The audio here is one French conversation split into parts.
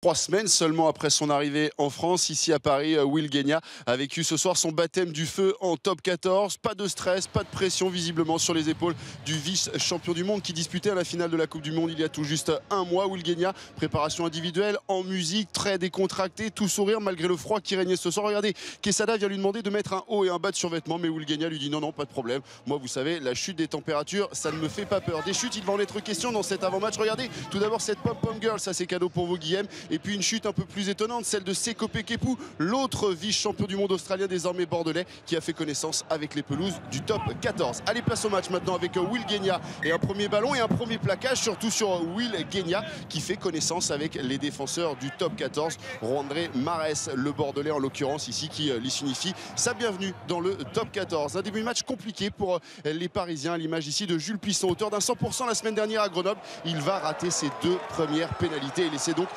3 semaines seulement après son arrivée en France, ici à Paris, Will Guegna a vécu ce soir son baptême du feu en top 14. Pas de stress, pas de pression visiblement sur les épaules du vice-champion du monde qui disputait à la finale de la Coupe du Monde il y a tout juste un mois. Will Guegna, préparation individuelle, en musique, très décontracté, tout sourire malgré le froid qui régnait ce soir. Regardez, Quesada vient lui demander de mettre un haut et un bas de survêtement, mais Will Guegna lui dit non, pas de problème. Moi, vous savez, la chute des températures, ça ne me fait pas peur. Des chutes, il va en être question dans cet avant-match. Regardez, tout d'abord cette pom-pom girl, ça c'est cadeau pour vous, Guillaume. Et puis une chute un peu plus étonnante, celle de Sekope Kepu, l'autre vice-champion du monde australien désormais bordelais, qui a fait connaissance avec les pelouses du top 14. Allez, place au match maintenant avec Will Guegna et un premier ballon et un premier plaquage, surtout sur Will Guegna qui fait connaissance avec les défenseurs du top 14. Roandré Marès, le bordelais en l'occurrence ici, qui lui signifie sa bienvenue dans le top 14. Un début de match compliqué pour les Parisiens, à l'image ici de Jules Plisson, auteur d'un 100% la semaine dernière à Grenoble. Il va rater ses 2 premières pénalités et laisser donc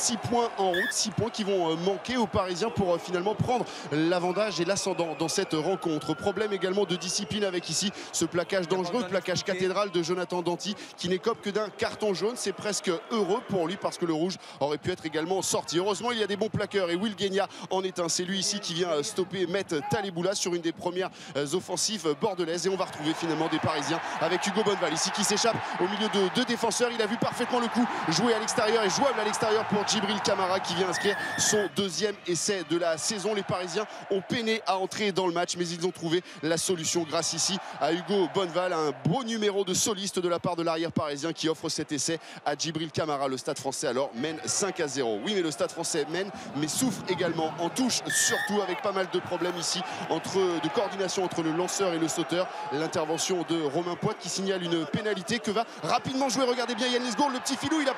6 points en route, 6 points qui vont manquer aux Parisiens pour finalement prendre l'avantage et l'ascendant dans cette rencontre. Problème également de discipline avec ici ce plaquage dangereux, plaquage cathédrale de Jonathan Danty qui n'écope que d'un carton jaune. C'est presque heureux pour lui parce que le rouge aurait pu être également sorti. Heureusement, il y a des bons plaqueurs et Will Guegna en est un. C'est lui ici qui vient stopper Matt Taleboula sur une des premières offensives bordelaises, et on va retrouver finalement des Parisiens avec Hugo Bonneval ici qui s'échappe au milieu de 2 défenseurs. Il a vu parfaitement le coup joué à l'extérieur et jouable à l'extérieur pour Djibril Camara qui vient inscrire son 2e essai de la saison. Les Parisiens ont peiné à entrer dans le match, mais ils ont trouvé la solution grâce ici à Hugo Bonneval, un beau numéro de soliste de la part de l'arrière parisien qui offre cet essai à Djibril Camara. Le Stade français alors mène 5-0. Oui, mais le Stade français mène, mais souffre également en touche, surtout avec pas mal de problèmes ici de coordination entre le lanceur et le sauteur. L'intervention de Romain Poite qui signale une pénalité que va rapidement jouer. Regardez bien Yann Lesgourd, le petit filou, il a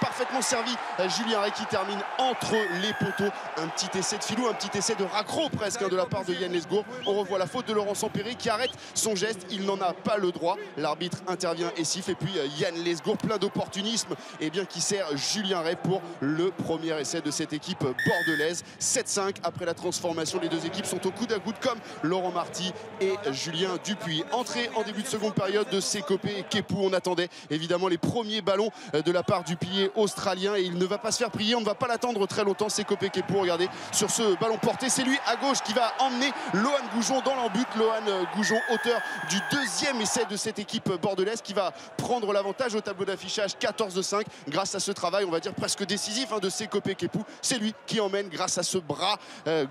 parfaitement servi Julien Rey qui termine entre les poteaux. Un petit essai de filou, un petit essai de raccro presque de la part de Yann Lesgourd. On revoit la faute de Laurent Sampéré qui arrête son geste, il n'en a pas le droit. L'arbitre intervient et siffle, et puis Yann Lesgourd, plein d'opportunisme, qui sert Julien Rey pour le premier essai de cette équipe bordelaise. 7-5 après la transformation, les 2 équipes sont au coude à coude comme Laurent Marty et Julien Dupuis. Entrée en début de seconde période de Sekope Kepu. On attendait évidemment les premiers ballons de la part du pilier australien et il ne va pas se faire prier, on ne va pas l'attendre très longtemps. Sekope Kepu, regardez, sur ce ballon porté, c'est lui à gauche qui va emmener Lohan Goujon dans l'embut. Lohan Goujon, auteur du 2e essai de cette équipe bordelaise, qui va prendre l'avantage au tableau d'affichage 14-5 grâce à ce travail, on va dire presque décisif de Sekope Kepu. C'est lui qui emmène grâce à ce bras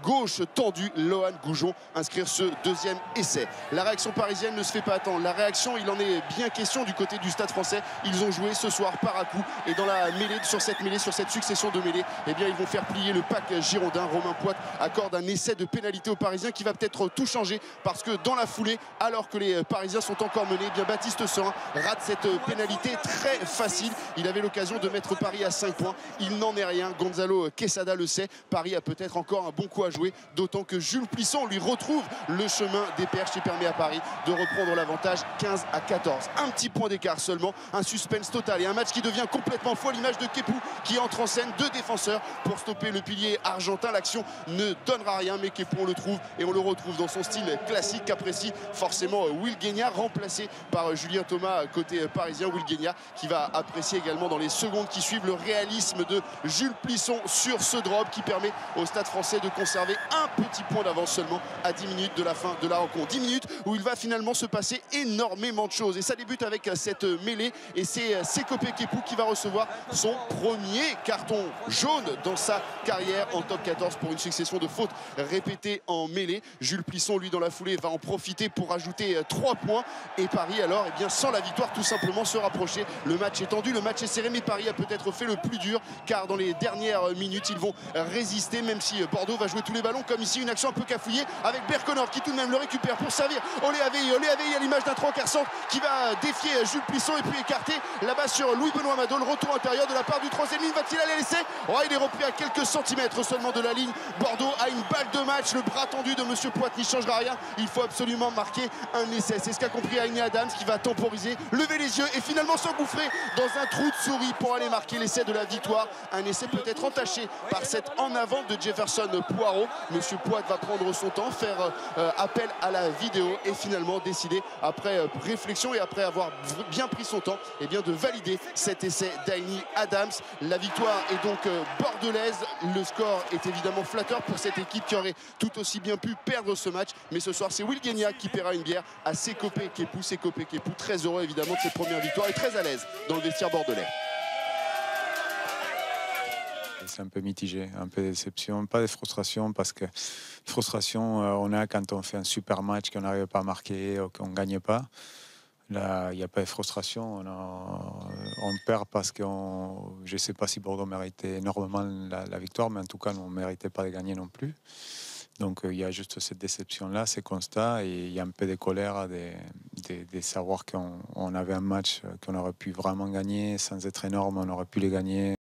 gauche tendu Lohan Goujon inscrire ce 2e essai. La réaction parisienne ne se fait pas attendre. La réaction, il en est bien question du côté du Stade français. Ils ont joué ce soir par à coup et dans la mêlée, sur cette succession de mêlées, ils vont faire plier le pack girondin. Romain Poite accorde un essai de pénalité aux Parisiens qui va peut-être tout changer parce que dans la foulée, alors que les Parisiens sont encore menés, Baptiste Serin rate cette pénalité très facile. Il avait l'occasion de mettre Paris à 5 points. Il n'en est rien. Gonzalo Quesada le sait. Paris a peut-être encore un bon coup à jouer, d'autant que Jules Plisson lui retrouve le chemin des perches et permet à Paris de reprendre l'avantage 15-14. Un petit point d'écart seulement, un suspense total et un match qui devient complètement fou à l'image de Kepu qui entre en scène, 2 défenseurs pour stopper le pilier argentin. L'action ne donnera rien, mais Kepu, on le trouve et on le retrouve dans son style classique qu'apprécie forcément Will Guegna, remplacé par Julien Thomas côté parisien. Will Guegna qui va apprécier également dans les secondes qui suivent le réalisme de Jules Plisson sur ce drop qui permet au Stade français de conserver un petit point d'avance seulement à 10 minutes de la fin de la rencontre. 10 minutes où il va finalement se passer énormément de choses et ça débute avec cette mêlée et c'est Sekope Kepu qui va recevoir son premier carton jaune dans sa carrière en top 14 pour une succession de fautes répétées en mêlée. Jules Plisson, lui, dans la foulée, va en profiter pour ajouter 3 points et Paris alors sans la victoire tout simplement se rapprocher. Le match est tendu, le match est serré, mais Paris a peut-être fait le plus dur car dans les dernières minutes ils vont résister, même si Bordeaux va jouer tous les ballons comme ici. Une action un peu cafouillée avec Berconor qui tout de même le récupère pour servir Olé Avey à l'image d'un 3/4 centre qui va défier Jules Plisson et puis écarter là-bas sur Louis-Benoît Mado. Le retour intérieur de la part du 3e ligne, va-t-il aller laisser? Il est repris à quelques centimètres seulement de la ligne. Bordeaux a une balle de match, le bras tendu de Monsieur Poite n'y changera rien. Il faut absolument marquer un essai. C'est ce qu'a compris Aïné Adams qui va temporiser, lever les yeux et finalement s'engouffrer dans un trou de souris pour aller marquer l'essai de la victoire. Un essai peut-être entaché par cette en avant de Jefferson Poirot. Monsieur Poite va prendre son temps, faire appel à la vidéo et finalement décider après réflexion et après avoir bien pris son temps de valider cet essai d'Aïné Adams. La victoire victoire est donc bordelaise. Le score est évidemment flatteur pour cette équipe qui aurait tout aussi bien pu perdre ce match. Mais ce soir, c'est Will Guegna qui paiera une bière à Sekopé Kepou. Sekopé Kepou, très heureux évidemment de cette première victoire et très à l'aise dans le vestiaire bordelais. C'est un peu mitigé, un peu de déception, pas de frustration, parce que frustration, on a quand on fait un super match, qu'on n'arrive pas à marquer ou qu'on ne gagne pas. Là, il n'y a pas de frustration. On perd parce que je ne sais pas si Bordeaux méritait énormément la victoire, mais en tout cas, on ne méritait pas de gagner non plus. Donc, il y a juste cette déception-là, ces constats, et il y a un peu de colère de savoir qu'on avait un match qu'on aurait pu vraiment gagner, sans être énorme, on aurait pu les gagner.